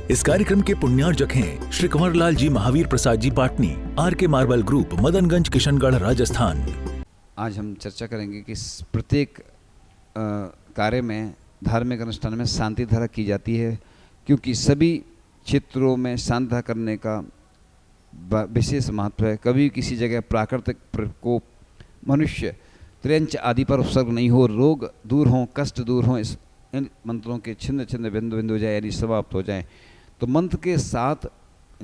इस कार्यक्रम के पुण्यार्जक हैं Shri Kanwarlal ji Mahavir Prasad ji Patni, R K. Marble group, Madanganj, Kishangarh, Rajasthan. आज हम चर्चा करेंगे कि प्रत्येक कार्य में, धार्मिक अनुष्ठान में शांति धारा की जाती है, क्योंकि सभी क्षेत्रों में शांति धारा करने का विशेष महत्व है। कभी किसी जगह प्राकृतिक प्रकोप, मनुष्य त्रेंच आदि पर उपसर्ग नहीं हो, रोग दूर हों, कष्ट दूर हों, इन मंत्रों के छिन्न छिन्न बिंदु बिंदु हो जाए, यानी समाप्त हो जाए। तो मंत्र के साथ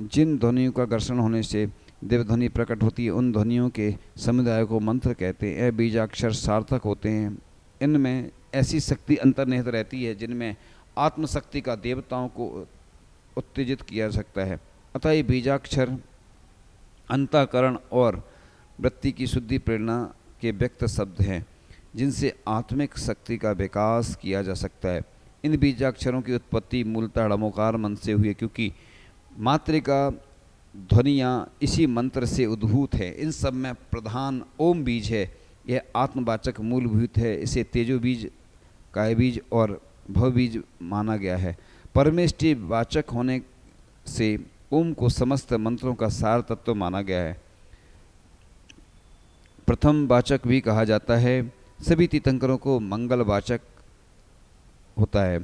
जिन ध्वनियों का घर्षण होने से देवध्वनि प्रकट होती है, उन ध्वनियों के समुदाय को मंत्र कहते हैं। यह बीजाक्षर सार्थक होते हैं। इनमें ऐसी शक्ति अंतर्निहित रहती है जिनमें आत्मशक्ति का देवताओं को उत्तेजित किया जा सकता है। अतः ये बीजाक्षर अंतःकरण और वृत्ति की शुद्धि प्रेरणा के व्यक्त शब्द हैं, जिनसे आत्मिक शक्ति का विकास किया जा सकता है। इन बीजाक्षरों की उत्पत्ति मूलतः ड़मोकार मंत्र से हुई है, क्योंकि मातृका ध्वनियाँ इसी मंत्र से उद्भूत है। इन सब में प्रधान ओम बीज है। यह आत्मवाचक मूलभूत है। इसे तेजो बीज, काय बीज और भव बीज माना गया है। परमेष्टि वाचक होने से ओम को समस्त मंत्रों का सार तत्व माना गया है। प्रथम वाचक भी कहा जाता है। सभी तीर्थंकरों को मंगल वाचक होता है।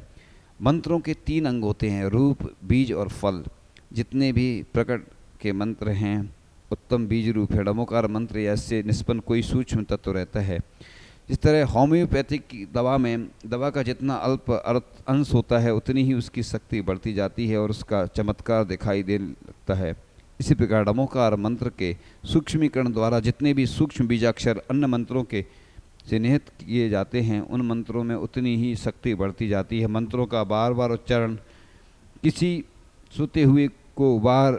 मंत्रों के 3 अंग होते हैं, रूप, बीज और फल। जितने भी प्रकट के मंत्र हैं उत्तम बीज रूप है। ड़मोकार मंत्र या इससे निष्पन्न कोई सूक्ष्म तत्व रहता है। जिस तरह होम्योपैथिक दवा में दवा का जितना अल्प अंश होता है, उतनी ही उसकी शक्ति बढ़ती जाती है और उसका चमत्कार दिखाई दे लगता है। इसी प्रकार ड़मोकार मंत्र के सूक्ष्मीकरण द्वारा जितने भी सूक्ष्म बीजाक्षर अन्य मंत्रों के से निहित किए जाते हैं, उन मंत्रों में उतनी ही शक्ति बढ़ती जाती है। मंत्रों का बार बार उच्चारण किसी सोते हुए को बार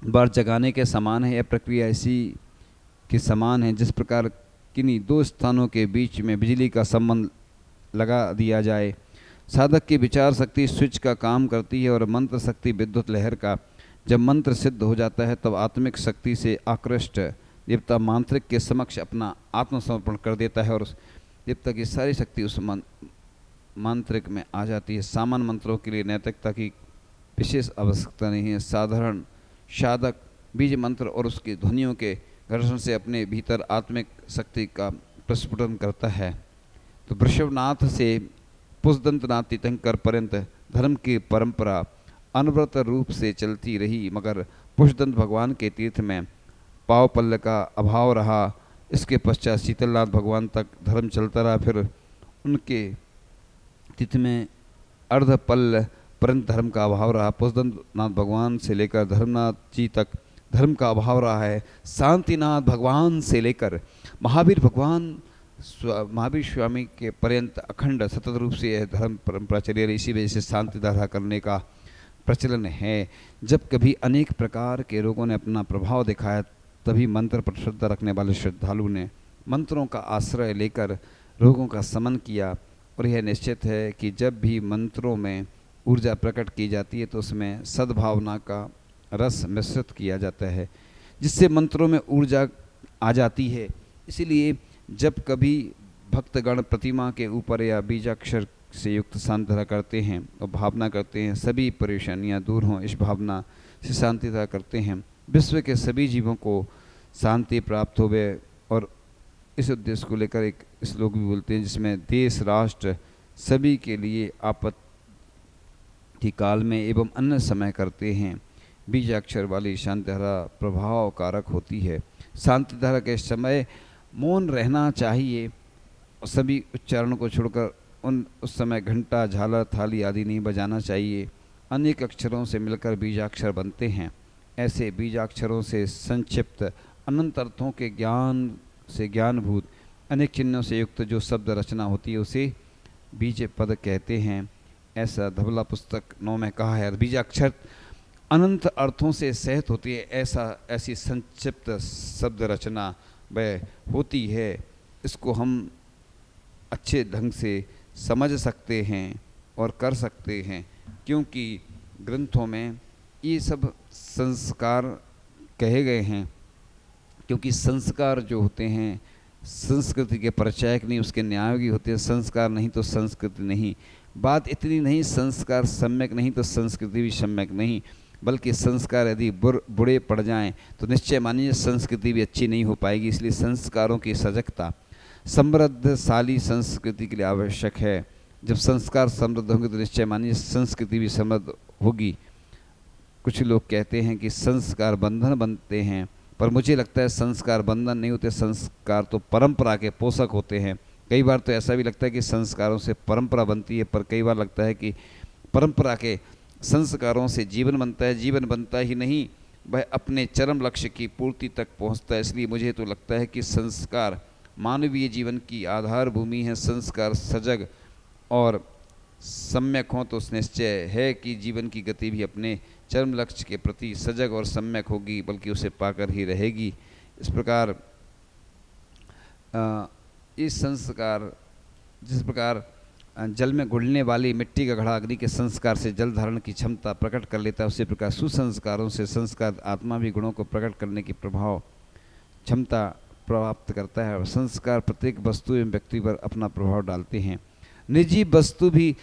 बार जगाने के समान है। यह प्रक्रिया इसी के समान है जिस प्रकार किन्हीं 2 स्थानों के बीच में बिजली का संबंध लगा दिया जाए। साधक की विचार शक्ति स्विच का काम करती है और मंत्र शक्ति विद्युत लहर का। जब मंत्र सिद्ध हो जाता है तब आत्मिक शक्ति से आकृष्ट देवता मांत्रिक के समक्ष अपना आत्मसमर्पण कर देता है और उस देवता की सारी शक्ति उस मांत्रिक में आ जाती है। सामान्य मंत्रों के लिए नैतिकता की विशेष आवश्यकता नहीं है। साधारण साधक बीज मंत्र और उसकी ध्वनियों के घर्षण से अपने भीतर आत्मिक शक्ति का प्रस्फुटन करता है। तो वृषभनाथ से पुष्दंतनाथ तीर्थंकर पर्यंत धर्म की परंपरा अनवरत रूप से चलती रही, मगर पुष्दंत भगवान के तीर्थ में पाव पल्ल का अभाव रहा। इसके पश्चात शीतलनाथ भगवान तक धर्म चलता रहा। फिर उनके तीर्थ में अर्ध पल्ल परंत धर्म का अभाव रहा। पुष्दंतनाथ भगवान से लेकर धर्मनाथ जी तक धर्म का अभाव रहा है। शांतिनाथ भगवान से लेकर महावीर भगवान महावीर स्वामी के पर्यंत अखंड सतत रूप से यह धर्म परंपरा चली रही। इसी वजह से शांति धारा करने का प्रचलन है। जब कभी अनेक प्रकार के रोगों ने अपना प्रभाव दिखाया, तभी मंत्र पर श्रद्धा रखने वाले श्रद्धालु ने मंत्रों का आश्रय लेकर रोगों का शमन किया। और यह निश्चित है कि जब भी मंत्रों में ऊर्जा प्रकट की जाती है तो उसमें सद्भावना का रस मिश्रित किया जाता है, जिससे मंत्रों में ऊर्जा आ जाती है। इसीलिए जब कभी भक्तगण प्रतिमा के ऊपर या बीजाक्षर से युक्त शांति धारा करते हैं और भावना करते हैं सभी परेशानियां दूर हों, इस भावना से शांति धारा करते हैं, विश्व के सभी जीवों को शांति प्राप्त होवे। और इस उद्देश्य को लेकर एक श्लोक भी बोलते हैं, जिसमें देश राष्ट्र सभी के लिए आपत्ति काल में एवं अन्य समय करते हैं। बीजाक्षर वाली शांति धारा प्रभाव कारक होती है। शांति धारा के समय मौन रहना चाहिए और सभी उच्चारण को छोड़कर उस समय घंटा, झालर, थाली आदि नहीं बजाना चाहिए। अनेक अक्षरों से मिलकर बीजाक्षर बनते हैं। ऐसे बीजाक्षरों से संक्षिप्त अनंत अर्थों के ज्ञान से ज्ञानभूत अनेक चिन्हों से युक्त जो शब्द रचना होती है उसे बीज पद कहते हैं। ऐसा धवला पुस्तक 9 में कहा है। बीजाक्षर अनंत अर्थों से सहित होती है। ऐसी संक्षिप्त शब्द रचना वह होती है। इसको हम अच्छे ढंग से समझ सकते हैं और कर सकते हैं, क्योंकि ग्रंथों में ये सब संस्कार कहे गए हैं। क्योंकि संस्कार जो होते हैं संस्कृति के परिचायक नहीं, उसके न्यायोगी होते हैं। संस्कार नहीं तो संस्कृति नहीं। बात इतनी नहीं संस्कार सम्यक नहीं तो संस्कृति भी सम्यक नहीं, बल्कि संस्कार यदि बुरे पड़ जाएं तो निश्चय मानिए संस्कृति भी अच्छी नहीं हो पाएगी। इसलिए संस्कारों की सजगता समृद्धशाली संस्कृति के लिए आवश्यक है। जब संस्कार समृद्ध होंगे तो निश्चय मानिए संस्कृति भी समृद्ध होगी। कुछ लोग कहते हैं कि संस्कार बंधन बनते हैं, पर मुझे लगता है संस्कार बंधन नहीं होते, संस्कार तो परंपरा के पोषक होते हैं। कई बार तो ऐसा भी लगता है कि संस्कारों से परंपरा बनती है, पर कई बार लगता है कि परंपरा के संस्कारों से जीवन बनता है। जीवन बनता ही नहीं, वह अपने चरम लक्ष्य की पूर्ति तक पहुंचता है। इसलिए मुझे तो लगता है कि संस्कार मानवीय जीवन की आधार भूमि है। संस्कार सजग और सम्यक हों तो निश्चय है कि जीवन की गति भी अपने चरम लक्ष्य के प्रति सजग और सम्यक होगी, बल्कि उसे पाकर ही रहेगी। इस प्रकार इस संस्कार जिस प्रकार जल में घुलने वाली मिट्टी का घड़ा अग्नि के संस्कार से जल धारण की क्षमता प्रकट कर लेता है, उसी प्रकार सुसंस्कारों से संस्कार आत्मा भी गुणों को प्रकट करने की प्रभाव क्षमता प्राप्त करता है। और संस्कार प्रत्येक वस्तु एवं व्यक्ति पर अपना प्रभाव डालते हैं। निजी वस्तु भी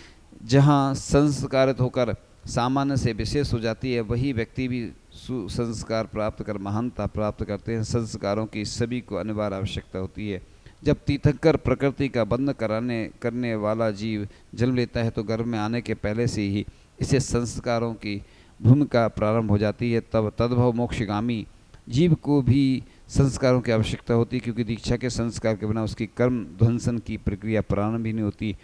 जहाँ संस्कारित होकर सामान्य से विशेष हो जाती है, वही व्यक्ति भी सुसंस्कार प्राप्त कर महानता प्राप्त करते हैं। संस्कारों की सभी को अनिवार्य आवश्यकता होती है। जब तीर्थंकर प्रकृति का बंध करने वाला जीव जन्म लेता है तो गर्भ में आने के पहले से ही इसे संस्कारों की भूमिका प्रारंभ हो जाती है। तब तद्भव मोक्षगामी जीव को भी संस्कारों की आवश्यकता होती है, क्योंकि दीक्षा के संस्कार के बिना उसकी कर्म ध्वंसन की प्रक्रिया प्रारंभ ही नहीं होती।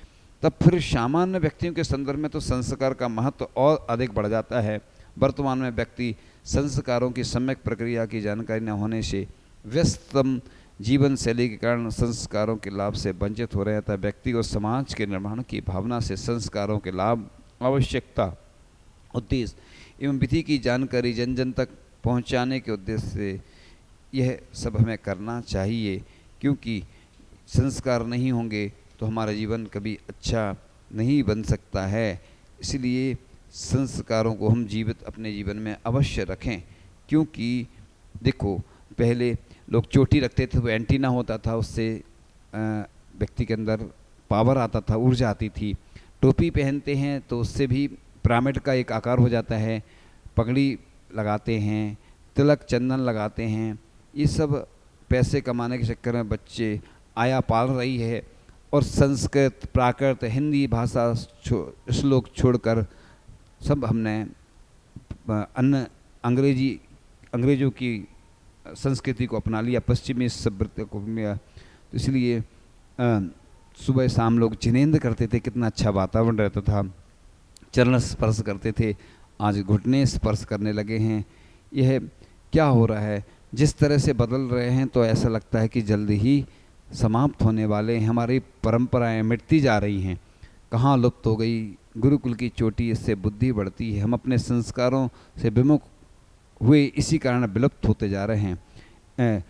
तब फिर सामान्य व्यक्तियों के संदर्भ में तो संस्कार का महत्व और अधिक बढ़ जाता है। वर्तमान में व्यक्ति संस्कारों की सम्यक प्रक्रिया की जानकारी न होने से व्यस्तम जीवन शैली के कारण संस्कारों के लाभ से वंचित हो रहा था। व्यक्ति और समाज के निर्माण की भावना से संस्कारों के लाभ, आवश्यकता, उद्देश्य एवं विधि की जानकारी जन जन तक पहुंचाने के उद्देश्य से यह सब हमें करना चाहिए, क्योंकि संस्कार नहीं होंगे तो हमारा जीवन कभी अच्छा नहीं बन सकता है। इसलिए संस्कारों को हम जीवित अपने जीवन में अवश्य रखें। क्योंकि देखो पहले लोग चोटी रखते थे, वो एंटीना होता था, उससे व्यक्ति के अंदर पावर आता था, ऊर्जा आती थी। टोपी पहनते हैं तो उससे भी पिरामिड का एक आकार हो जाता है। पगड़ी लगाते हैं, तिलक चंदन लगाते हैं। ये सब पैसे कमाने के चक्कर में बच्चे आया पाल रही है, और संस्कृत, प्राकृत, हिंदी भाषा श्लोक छोड़कर सब हमने अन्य अंग्रेजों की संस्कृति को अपना लिया, पश्चिमी सभ्यता को लिया। तो इसलिए सुबह शाम लोग जिनेंद्र करते थे, कितना अच्छा वातावरण रहता था, चरण स्पर्श करते थे। आज घुटने स्पर्श करने लगे हैं। यह क्या हो रहा है? जिस तरह से बदल रहे हैं तो ऐसा लगता है कि जल्दी ही समाप्त होने वाले हैं। हमारी परंपराएं मिटती जा रही हैं, कहाँ लुप्त हो गई गुरुकुल की चोटी। इससे बुद्धि बढ़ती है। हम अपने संस्कारों से विमुख हुए इसी कारण विलुप्त होते जा रहे हैं।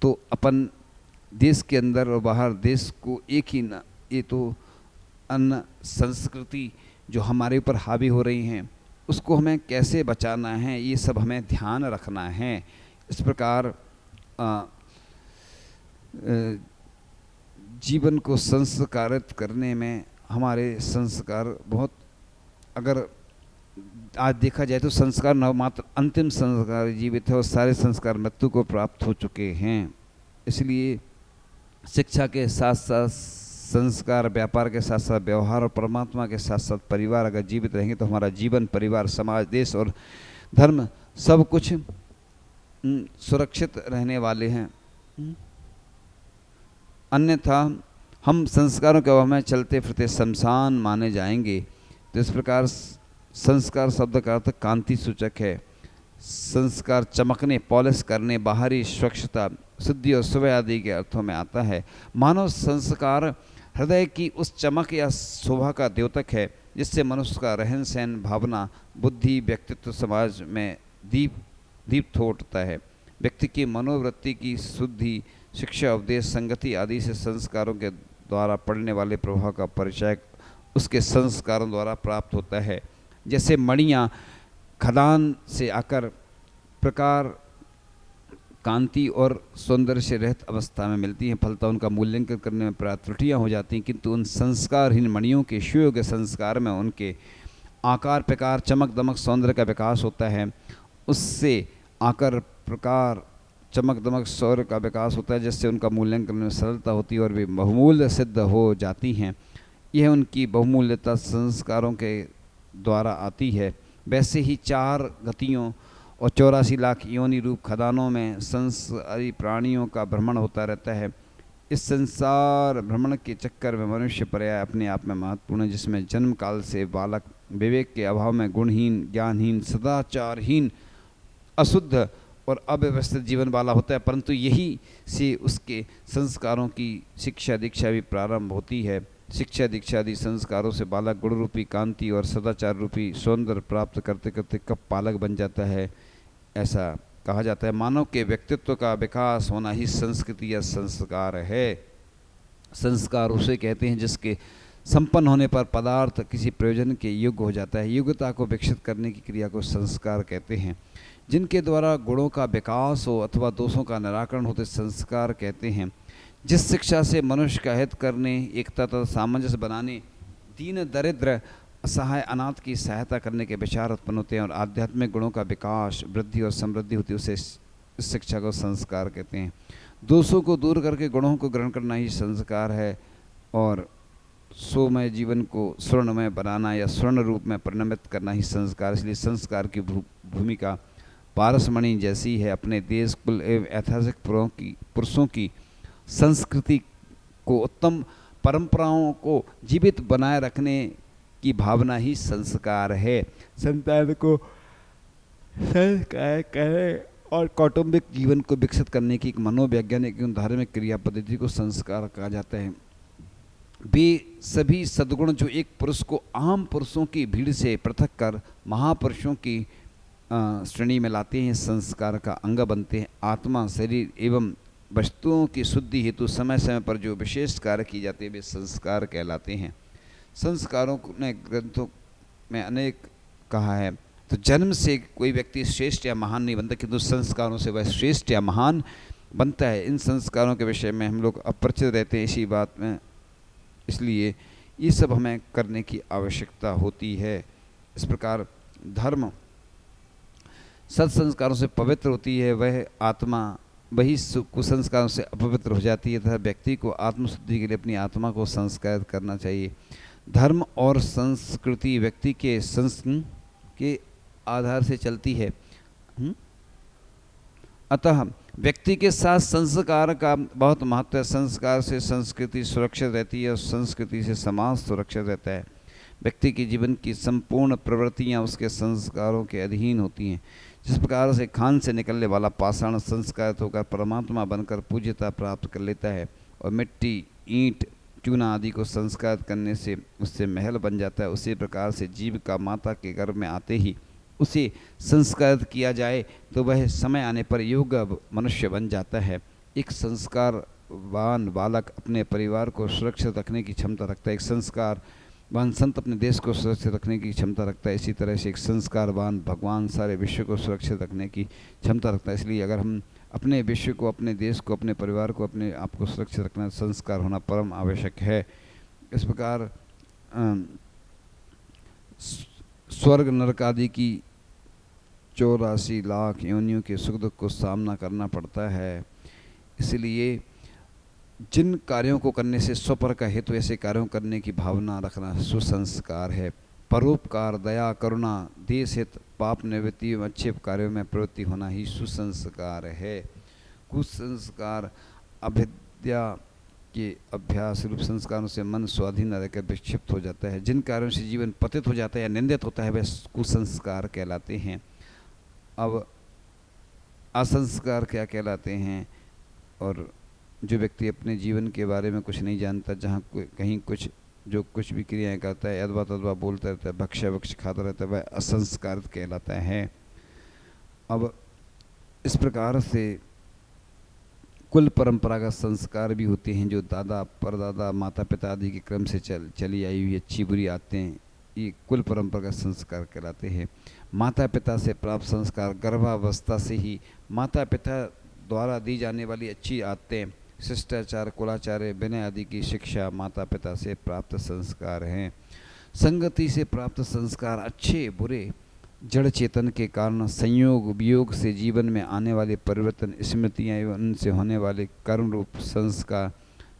तो अपन देश के अंदर और बाहर देश को एक ही ना, ये तो अन्य संस्कृति जो हमारे ऊपर हावी हो रही हैं उसको हमें कैसे बचाना है, ये सब हमें ध्यान रखना है। इस प्रकार जीवन को संस्कारित करने में हमारे संस्कार बहुत, अगर आज देखा जाए तो संस्कार न मात्र अंतिम संस्कार जीवित है और सारे संस्कार मृत्यु को प्राप्त हो चुके हैं। इसलिए शिक्षा के साथ साथ संस्कार, व्यापार के साथ साथ व्यवहार और परमात्मा के साथ साथ परिवार अगर जीवित रहेंगे तो हमारा जीवन, परिवार, समाज, देश और धर्म सब कुछ सुरक्षित रहने वाले हैं। अन्यथा हम संस्कारों के अभाव में चलते फिरते शमशान माने जाएंगे। तो इस प्रकार संस्कार शब्द का अर्थ कांति सूचक है। संस्कार चमकने, पॉलिश करने, बाहरी स्वच्छता, शुद्धि और सुबह आदि के अर्थों में आता है। मानव संस्कार हृदय की उस चमक या शोभा का द्योतक है जिससे मनुष्य का रहन सहन, भावना, बुद्धि, व्यक्तित्व समाज में दीप्त हो उठता है। व्यक्ति की मनोवृत्ति की शुद्धि, शिक्षा, उपदेश, संगति आदि से संस्कारों के द्वारा पड़ने वाले प्रभाव का परिचय उसके संस्कारों द्वारा प्राप्त होता है। जैसे मणियाँ खदान से आकर प्रकार कांति और सौंदर्य से रहित अवस्था में मिलती हैं। फलतः उनका मूल्यांकन करने में प्राय त्रुटियाँ हो जाती हैं, किंतु उन संस्कारहीन मणियों के सुयोग्य संस्कार में उनके आकार प्रकार चमक दमक सौंदर्य का विकास होता है। उससे आकार प्रकार चमक दमक सौंदर्य का विकास होता है, जिससे उनका मूल्यांकन में सरलता होती है और वे बहुमूल्य सिद्ध हो जाती हैं। यह उनकी बहुमूल्यता संस्कारों के द्वारा आती है। वैसे ही 4 गतियों और 84 लाख योनि रूप खदानों में संसारी प्राणियों का भ्रमण होता रहता है। इस संसार भ्रमण के चक्कर में मनुष्य पर्याय अपने आप में महत्वपूर्ण है, जिसमें जन्म काल से बालक विवेक के अभाव में गुणहीन, ज्ञानहीन, सदाचारहीन, अशुद्ध और अव्यवस्थित जीवन वाला होता है, परंतु यही से उसके संस्कारों की शिक्षा दीक्षा भी प्रारंभ होती है। शिक्षा दीक्षा आदि संस्कारों से बालक गुण रूपी कांति और सदाचार रूपी सौंदर्य प्राप्त करते करते कब पालक बन जाता है, ऐसा कहा जाता है। मानव के व्यक्तित्व का विकास होना ही संस्कृति या संस्कार है। संस्कार उसे कहते हैं जिसके संपन्न होने पर पदार्थ किसी प्रयोजन के योग्य हो जाता है। योग्यता को विकसित करने की क्रिया को संस्कार कहते हैं। जिनके द्वारा गुणों का विकास हो अथवा दोषों का निराकरण होते संस्कार कहते हैं। जिस शिक्षा से मनुष्य का हित करने, एकता तथा सामंजस्य बनाने, दीन दरिद्र असहाय अनाथ की सहायता करने के विचार उत्पन्न होते हैं और आध्यात्मिक गुणों का विकास, वृद्धि और समृद्धि होती है, उसे इस शिक्षा को संस्कार कहते हैं। दोषों को दूर करके गुणों को ग्रहण करना ही संस्कार है और सोमय जीवन को स्वर्णमय बनाना या स्वर्ण रूप में परिणमित करना ही संस्कार। इसलिए संस्कार की भूमिका पारसमणि जैसी है। अपने देश, कुल एवं ऐतिहासिक पुरुषों की संस्कृति को, उत्तम परंपराओं को जीवित बनाए रखने की भावना ही संस्कार है। संतान को संस्कार करें और कौटुंबिक जीवन को विकसित करने की एक मनोवैज्ञानिक एवं धार्मिक क्रिया पद्धति को संस्कार कहा जाता है। वे सभी सद्गुण जो एक पुरुष को आम पुरुषों की भीड़ से पृथक कर महापुरुषों की श्रेणी में लाते हैं, संस्कार का अंग बनते हैं। आत्मा, शरीर एवं वस्तुओं की शुद्धि हेतु समय समय पर जो विशेष कार्य किए जाते हैं वे संस्कार कहलाते हैं। संस्कारों ने ग्रंथों में अनेक कहा है। तो जन्म से कोई व्यक्ति श्रेष्ठ या महान नहीं बनता, किंतु संस्कारों से वह श्रेष्ठ या महान बनता है। इन संस्कारों के विषय में हम लोग अपरिचित रहते हैं इसी बात में, इसलिए ये सब हमें करने की आवश्यकता होती है। इस प्रकार धर्म सत्संस्कारों से पवित्र होती है, वह आत्मा वही कुसंस्कारों से अपवित्र हो जाती है तथा व्यक्ति को आत्मशुद्धि के लिए अपनी आत्मा को संस्कारित करना चाहिए। धर्म और संस्कृति व्यक्ति के के आधार से चलती है। अतः व्यक्ति के साथ संस्कार का बहुत महत्व है। संस्कार से संस्कृति सुरक्षित रहती है और संस्कृति से समाज सुरक्षित रहता है। व्यक्ति के जीवन की संपूर्ण प्रवृत्तियाँ उसके संस्कारों के अधीन होती हैं। जिस प्रकार से खान से निकलने वाला पाषाण संस्कारित होकर परमात्मा बनकर पूज्यता प्राप्त कर लेता है और मिट्टी, ईंट, चूना आदि को संस्कारित करने से उससे महल बन जाता है, उसी प्रकार से जीव का माता के गर्भ में आते ही उसे संस्कारित किया जाए तो वह समय आने पर योग्य मनुष्य बन जाता है। एक संस्कारवान बालक अपने परिवार को सुरक्षित रखने की क्षमता रखता है। एक संस्कारवान संत अपने देश को सुरक्षित रखने की क्षमता रखता है। इसी तरह से एक संस्कारवान भगवान सारे विश्व को सुरक्षित रखने की क्षमता रखता है। इसलिए अगर हम अपने विश्व को, अपने देश को, अपने परिवार को, अपने आप को सुरक्षित रखना, संस्कार होना परम आवश्यक है। इस प्रकार स्वर्ग नरक आदि की 84 लाख योनियों के सुख दुख को सामना करना पड़ता है। इसलिए जिन कार्यों को करने से स्वपर का हेतु ऐसे कार्यों करने की भावना रखना सुसंस्कार है। परोपकार, दया, करुणा, देश हित, पाप निवृत्ति एवं अच्छे कार्यों में प्रवृत्ति होना ही सुसंस्कार है। कुसंस्कार अविद्या के अभ्यास रूप संस्कारों से मन स्वाधीन रहकर विक्षिप्त हो जाता है। जिन कार्यों से जीवन पतित हो जाता है या निंदित होता है वे कुसंस्कार कहलाते हैं। अब असंस्कार क्या कहलाते हैं? और जो व्यक्ति अपने जीवन के बारे में कुछ नहीं जानता, जहाँ कहीं कुछ भी क्रियाएं करता है, अदवा तदवा बोलता रहता है, भक्ष्य भक्ष खाता रहता है, वह असंस्कारित कहलाता है। अब इस प्रकार से कुल परंपरागत संस्कार भी होते हैं जो दादा परदादा माता पिता आदि के क्रम से चली आई हुई अच्छी बुरी आदतें, ये कुल परंपरागत संस्कार कहलाते हैं। माता पिता से प्राप्त संस्कार गर्भावस्था से ही माता पिता द्वारा दी जाने वाली अच्छी आदतें, शिष्टाचार, कुलाचार, विनय आदि की शिक्षा माता पिता से प्राप्त संस्कार हैं। संगति से प्राप्त संस्कार अच्छे बुरे जड़ चेतन के कारण संयोग वियोग से जीवन में आने वाले परिवर्तन, स्मृतियाँ एवं उनसे होने वाले कर्म रूप संस्कार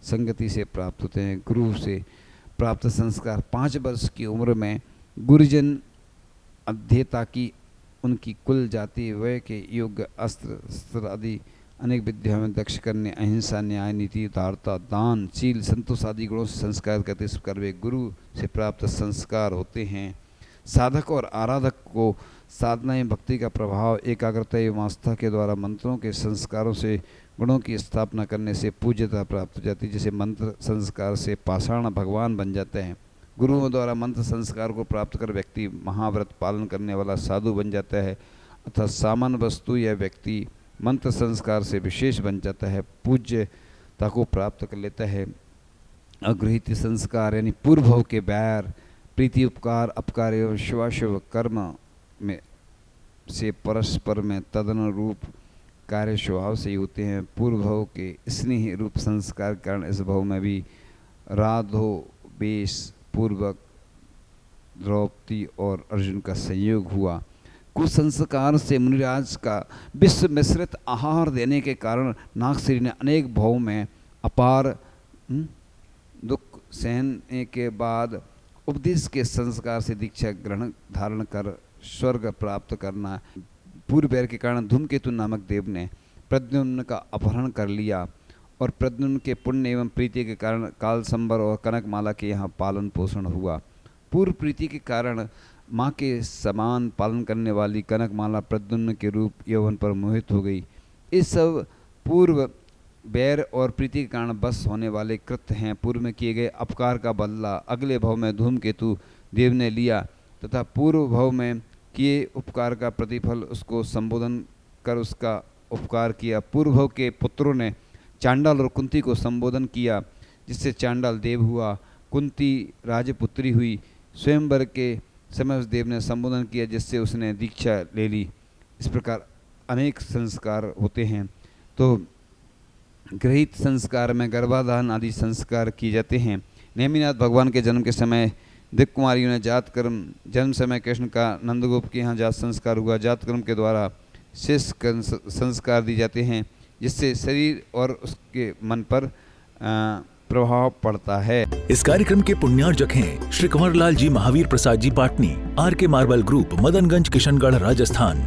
संगति से प्राप्त होते हैं। गुरु से प्राप्त संस्कार 5 वर्ष की उम्र में गुरुजन अध्येता की उनकी कुल जाति वय के योग्य अस्त्र शस्त्र आदि अनेक विद्याओं में दक्ष करने, अहिंसा, न्याय, नीति, उदारता, दान, शील, संतोष आदि गुणों से संस्कार करते, इस प्रकार वे गुरु से प्राप्त संस्कार होते हैं। साधक और आराधक को साधना एवं भक्ति का प्रभाव, एकाग्रता एवं आस्था के द्वारा मंत्रों के संस्कारों से गुणों की स्थापना करने से पूज्यता प्राप्त हो जाती है। जैसे मंत्र संस्कार से पाषाण भगवान बन जाते हैं। गुरुओं द्वारा मंत्र संस्कार को प्राप्त कर व्यक्ति महाव्रत पालन करने वाला साधु बन जाता है, अर्थात सामान्य वस्तु या व्यक्ति मंत्र संस्कार से विशेष बन जाता है, पूज्यता को प्राप्त कर लेता है। अगृहीत संस्कार यानी पूर्व भव के बैर, प्रीति, उपकार, अपकार एवं शुभाशुभ कर्म में से परस्पर में तदनुरूप कार्य स्वभाव से ही होते हैं। पूर्व भव के स्नेह रूप संस्कार के कारण इस भव में भी राधो वेश पूर्वक द्रौपदी और अर्जुन का संयोग हुआ। कुसंस्कार से मुनिराज का विश्व मिश्रित आहार देने के कारण नागश्री ने अनेक भवों में अपार दुख सहने के बाद उपदेश के संस्कार से दीक्षा ग्रहण धारण कर स्वर्ग प्राप्त करना। पूर्व बैर के कारण धूमकेतु नामक देव ने प्रद्युम्न का अपहरण कर लिया और प्रद्युम्न के पुण्य एवं प्रीति के कारण कालसंबर और कनकमाला के यहाँ पालन पोषण हुआ। पूर्व प्रीति के कारण माँ के समान पालन करने वाली कनकमाला प्रद्युम्न के रूप यौवन पर मोहित हो गई। इस सब पूर्व बैर और प्रीति के कारण बस होने वाले कृत्य हैं। पूर्व में किए गए अपकार का बदला अगले भव में धूमकेतु देव ने लिया तथा पूर्व भव में किए उपकार का प्रतिफल उसको संबोधन कर उसका उपकार किया। पूर्व भव के पुत्रों ने चांडाल और कुंती को संबोधन किया जिससे चांडाल देव हुआ, कुंती राजपुत्री हुई। स्वयंवर के समय उस देव ने संबोधन किया जिससे उसने दीक्षा ले ली। इस प्रकार अनेक संस्कार होते हैं। तो गृहीत संस्कार में गर्भाधान आदि संस्कार किए जाते हैं। नेमिनाथ भगवान के जन्म के समय दिक् कुमारियों ने जात कर्म, जन्म समय कृष्ण का नंदगोप के यहाँ जात संस्कार हुआ। जात कर्म के द्वारा शेष संस्कार दिए जाते हैं जिससे शरीर और उसके मन पर प्रभाव पड़ता है। इस कार्यक्रम के पुण्यार्जक हैं श्री कंवरलाल जी महावीर प्रसाद जी पाटनी, आर के मार्बल ग्रुप, मदनगंज, किशनगढ़, राजस्थान।